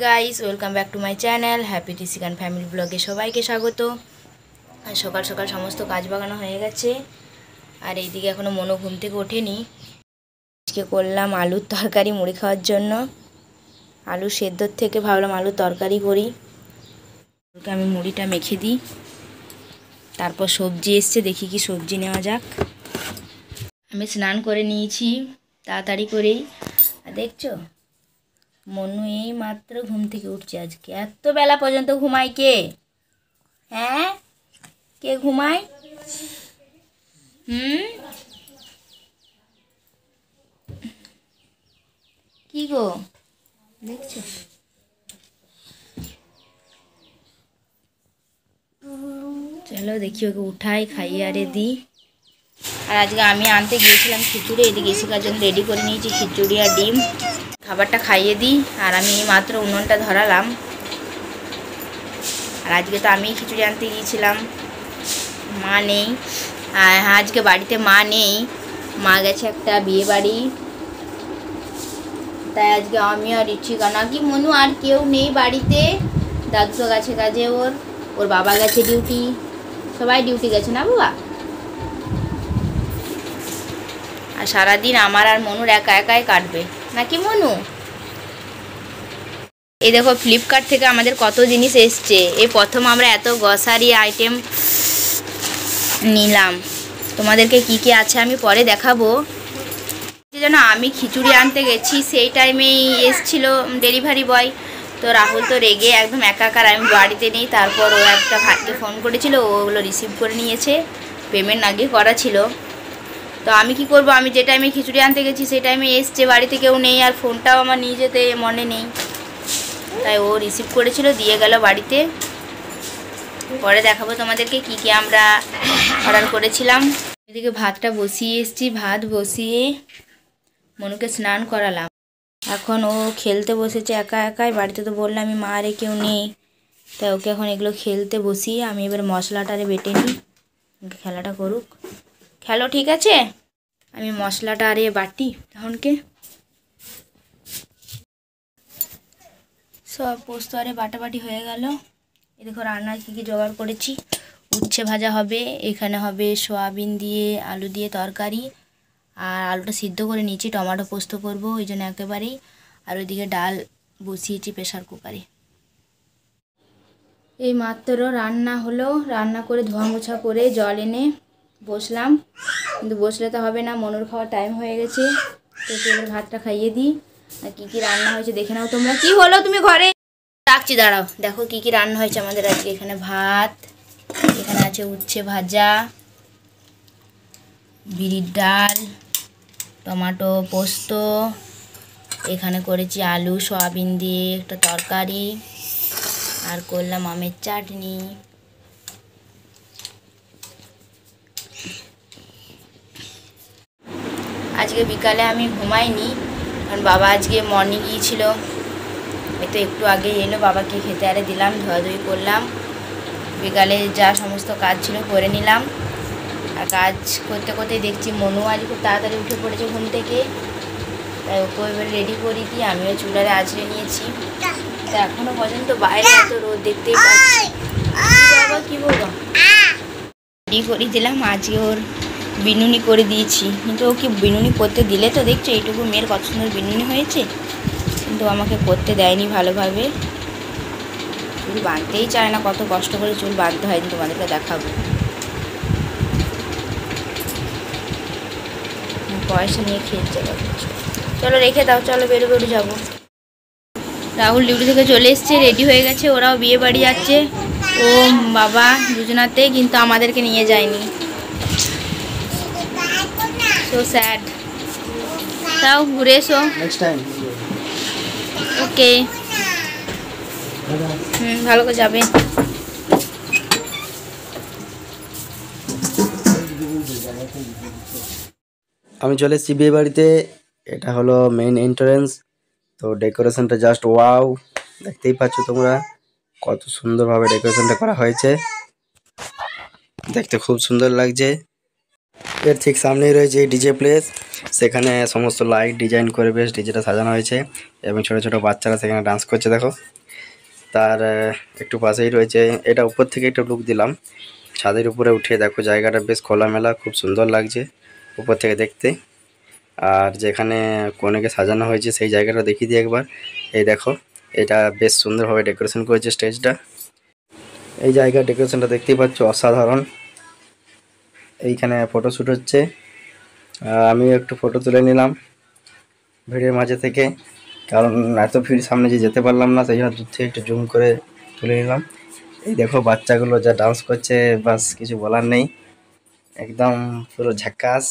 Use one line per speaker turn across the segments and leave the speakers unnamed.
Guys, welcome back to my channel happy টিসিকান family ব্লগে সবাইকে স্বাগত। আর সকাল সকাল সমস্ত কাজ বাগানো হয়ে গেছে। আর এইদিকে এখনও মনো ঘুম থেকে ওঠেনি। আজকে করলাম আলুর তরকারি মুড়ি খাওয়ার জন্য। আলু সেদ্ধর থেকে ভাবলাম আলুর তরকারি করি। আমি মুড়িটা মেখে দিই, তারপর সবজি এসছে, দেখি কি সবজি নেওয়া যাক। আমি স্নান করে নিয়েছি তাড়াতাড়ি করেই। আর দেখছো মনু এই মাত্র ঘুম থেকে উঠছে। আজকে এত বেলা পর্যন্ত ঘুমায় কে? হ্যাঁ, কে ঘুমায়? কি গো দেখছো? চলো দেখি ওকে উঠাই, খাইয়ে আরে দিই। আর আজকে আমি আনতে গিয়েছিলাম খিচুড়ি, এদিকে এসিকার জন্য রেডি করে নিয়েছি খিচুড়ি আর ডিম। খাবারটা খাইয়ে দিই। আর আমি এই মাত্র উনুনটা ধরালাম। আর আজকে তো আমিই খিচুড়ি আনতে গিয়েছিলাম, মা নেই। আর আজকে বাড়িতে মা নেই, মা গেছে একটা বিয়ে বাড়ি। তাই আজকে আমি আর ঋষিকা নাকি মনু আর কেউ নেই বাড়িতে। দাদু তো গেছে কাজে, ওর বাবা গেছে ডিউটি, সবাই ডিউটি গেছে না বাবা। আর সারাদিন আমার আর মনুর একা একাই কাটবে নাকি মনু? এই দেখো ফ্লিপকার্ট থেকে আমাদের কত জিনিস এসছে। এই প্রথম আমরা এত গ্রসারি আইটেম নিলাম। তোমাদেরকে কি কি আছে আমি পরে দেখাবো। যেন আমি খিচুড়ি আনতে গেছি সেই টাইমেই এসছিল ডেলিভারি বয়। তো রাহুল তো রেগে একদম একাকার, আমি বাড়িতে নেই। তারপর ও একটা ভাইকে ফোন করেছিল, ওগুলো রিসিভ করে নিয়েছে, পেমেন্ট আগে করা ছিল। তো আমি কি করব, আমি যে টাইমে খিচুড়ি আনতে গেছি সেই টাইমে এসছে, বাড়িতে কেউ নেই, আর ফোনটাও আমার নিয়ে যেতে মনে নেই। তাই ও রিসিভ করেছিল, দিয়ে গেল বাড়িতে। পরে দেখাবো তোমাদেরকে কি কি আমরা অর্ডার করেছিলাম। এদিকে ভাতটা বসিয়ে এসেছি, ভাত বসিয়ে মনুকে স্নান করালাম। এখন ও খেলতে বসেছে একা একাই। বাড়িতে তো বললাম আমি মা রে কেউ নেই, তাই ওকে এখন এগুলো খেলতে বসিয়ে আমি এবার মশলাটারে বেটে নিই। খেলাটা করুক, খেলো ঠিক আছে। আমি মশলাটা আরে বাটি তখনকে। সব পোস্ত আরে বাটাবাটি হয়ে গেল। এই দেখো রান্নার কী কী জোগাড় করেছি। উচ্ছে ভাজা হবে, এখানে হবে সয়াবিন দিয়ে আলু দিয়ে তরকারি। আর আলুটা সিদ্ধ করে নিয়েছি, টমেটো পোস্ত করব ওই জন্য একেবারেই। আর ওইদিকে ডাল বসিয়েছি প্রেশার কুকারে। এই মাত্র রান্না হলো, রান্না করে ধোয়া মোছা করে জল এনে বসলাম। কিন্তু বসলে তো হবে না, মনুর খাওয়ার টাইম হয়ে গেছে। তো এবার ভাতটা খাইয়ে দিই। আর কী কী রান্না হয়েছে দেখে নাও তোমরা। কি হলো তুমি ঘরে? রাখছি, দাঁড়াও। দেখো কী কী রান্না হয়েছে আমাদের আজকে। এখানে ভাত, এখানে আছে উচ্ছে ভাজা, বিরির ডাল, টমেটো পোস্ত, এখানে করেছি আলু সয়াবিন দিয়ে একটা তরকারি, আর করলাম আমের চাটনি। আজকে বিকালে আমি ঘুমাইনি, কারণ বাবা আজকে মর্নিং গিয়েছিল। এই তো একটু আগে এলো, বাবাকে খেতে আরে দিলাম, ধোয়াধুয়ি করলাম। বিকালে যা সমস্ত কাজ ছিল করে নিলাম। আর কাজ করতে করতে দেখছি মনু আজ খুব তাড়াতাড়ি উঠে পড়েছে ঘুম থেকে। তাই ওকে এবার রেডি করে দিই। আমিও চুলারে আঁচড়ে নিয়েছি। তা এখনও পর্যন্ত বাইরে এত রোদ দেখতেই পাচ্ছি। বাবা কী বলবো, রেডি করে দিলাম। আজকে ওর বিনুনি করে দিয়েছি, কিন্তু ওকে বিনুনি করতে দিলে তো দেখছো এইটুকু মেয়ের কত সুন্দর বিনুনি হয়েছে, কিন্তু আমাকে করতে দেয়নি ভালোভাবে। চুল বাঁধতেই চায় না, কত কষ্ট করে চুল বাঁধতে হয় তোমাদেরকে দেখাবো। পয়সা নিয়ে খেলছে। চলো রেখে দাও, চলো বেরো বেরো যাবো। রাহুল ডিউটি থেকে চলে এসছে, রেডি হয়ে গেছে, ওরাও বিয়ে বাড়ি যাচ্ছে। ও বাবা দুজনাতে, কিন্তু আমাদেরকে নিয়ে যায়নি। So sad. তাও ঘুরে এসো। ওকে, ভালো করে যাবে।
আমি চলে এসেছি বিয়ে বাড়িতে। এটা হলো মেইন এন্ট্রান্স। তো ডেকোরেশনটা জাস্ট ওয়াও, দেখতেই পাচ্ছ তোমরা কত সুন্দরভাবে ডেকোরেশনটা করা হয়েছে। দেখতে খুব সুন্দর লাগছে। এর ঠিক সামনেই রয়েছে ডিজে প্লেস। সেখানে সমস্ত লাইট ডিজাইন করে বেশ ডিজেটা সাজানো হয়েছে এবং ছোট ছোট বাচ্চারা সেখানে ডান্স করছে দেখো। তার একটু পাশেই রয়েছে, এটা উপর থেকে একটু লুক দিলাম, ছাদের উপরে উঠে দেখো জায়গাটা বেশ খোলামেলা, খুব সুন্দর লাগছে উপর থেকে দেখতে। আর যেখানে কনেকে সাজানো হয়েছে সেই জায়গাটা দেখিয়ে দিই একবার। এই দেখো, এটা বেশ সুন্দরভাবে ডেকোরেশন করেছে স্টেজটা। এই জায়গার ডেকোরেশনটা দেখতেই পাচ্ছ, অসাধারণ। এইখানে ফটোশ্যুট হচ্ছে, আমি একটু ফটো তুলে নিলাম ভিড়ের মাঝে থেকে, কারণ এত ভিড় সামনে যে যেতে পারলাম না, সেই জন্য দূর থেকে একটু জুম করে তুলে নিলাম। এই দেখো বাচ্চাগুলো যা ডান্স করছে, বাস কিছু বলার নেই, একদম পুরো ঝাক্কাস।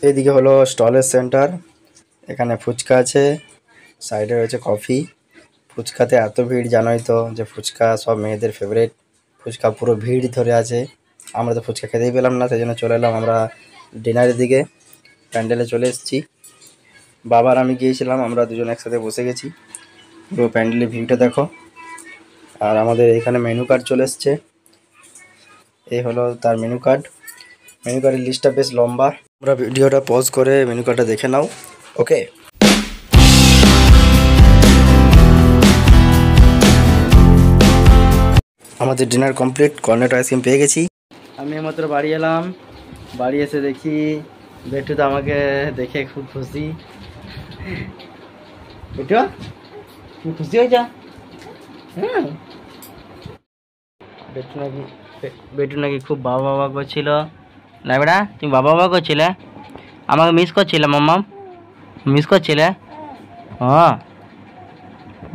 এইদিকে হলো স্টলের সেন্টার, এখানে ফুচকা আছে, সাইডে রয়েছে কফি। ফুচকাতে এত ভিড়, জানোই তো যে ফুচকা সব মেয়েদের ফেভারিট। ফুচকা পুরো ভিড় ধরে আছে, আমরা তো ফুচকা খেতেই পেলাম না, সেই জন্য চলে এলাম আমরা ডিনারের দিকে। প্যান্ডেলে চলে এসেছি, বাবার আমি গিয়েছিলাম, আমরা দুজন একসাথে বসে গেছি। পুরো প্যান্ডেলের ভিউটা দেখো। আর আমাদের এখানে মেনু কার্ড চলে এসছে, এই হলো তার মেনু কার্ড। মেনু কার্ডের লিস্টটা বেশ লম্বা, তোমরা ভিডিওটা পজ করে মেনু কার্ডটা দেখে নাও। ওকে, আমাদের ডিনার কমপ্লিট, কর্নেটো আইসক্রিম পেয়ে গেছি। আমি মাত্র বাড়ি এলাম, বাড়ি এসে দেখি বেটু তো আমাকে দেখে খুব খুশি। বেটু তুমি খুশি হয়েছ? হ্যাঁ, বেটু নাকি খুব বাবা বাবা করছিল না বেটা? তুমি বাবা বাবা করছিলে, আমাকে মিস করছিলে? মাম্মা মিস করছিলে? হ্যাঁ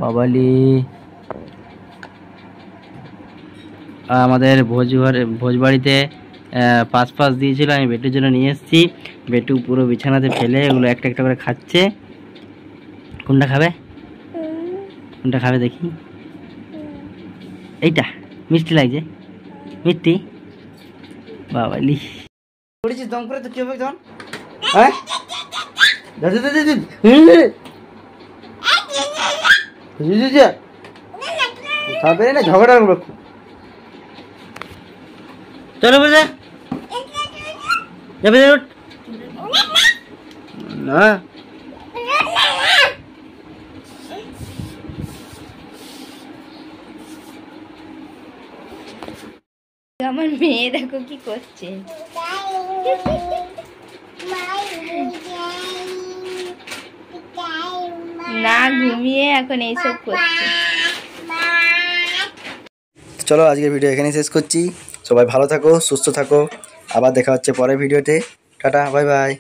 বাবালি। আমাদের ভোজবাড়িতে পাস দিয়েছিল, আমি বেটুর জন্য নিয়ে এসেছি। বেটু পুরো বিছানাতে ফেলে এগুলো একটা একটা করে খাচ্ছে। কোনটা খাবে? কোনটা খাবে দেখি? এইটা মিষ্টি লাগছে, মিষ্টি বাবালি। পড়েছিস দম করে তো কি হবে তখন? হ্যাঁ খাবে না, ঝগড়া করবো। চলো বুঝে যাবে না।
আমার মেয়ে দেখো কি করছে, না ঘুমিয়ে এখন এইসব করছে।
চলো আজকের ভিডিও এখানেই শেষ করছি, সবাই ভালো থাকো, সুস্থ থাকো, আবার দেখা হচ্ছে পরের ভিডিওতে। Tata, bye bye.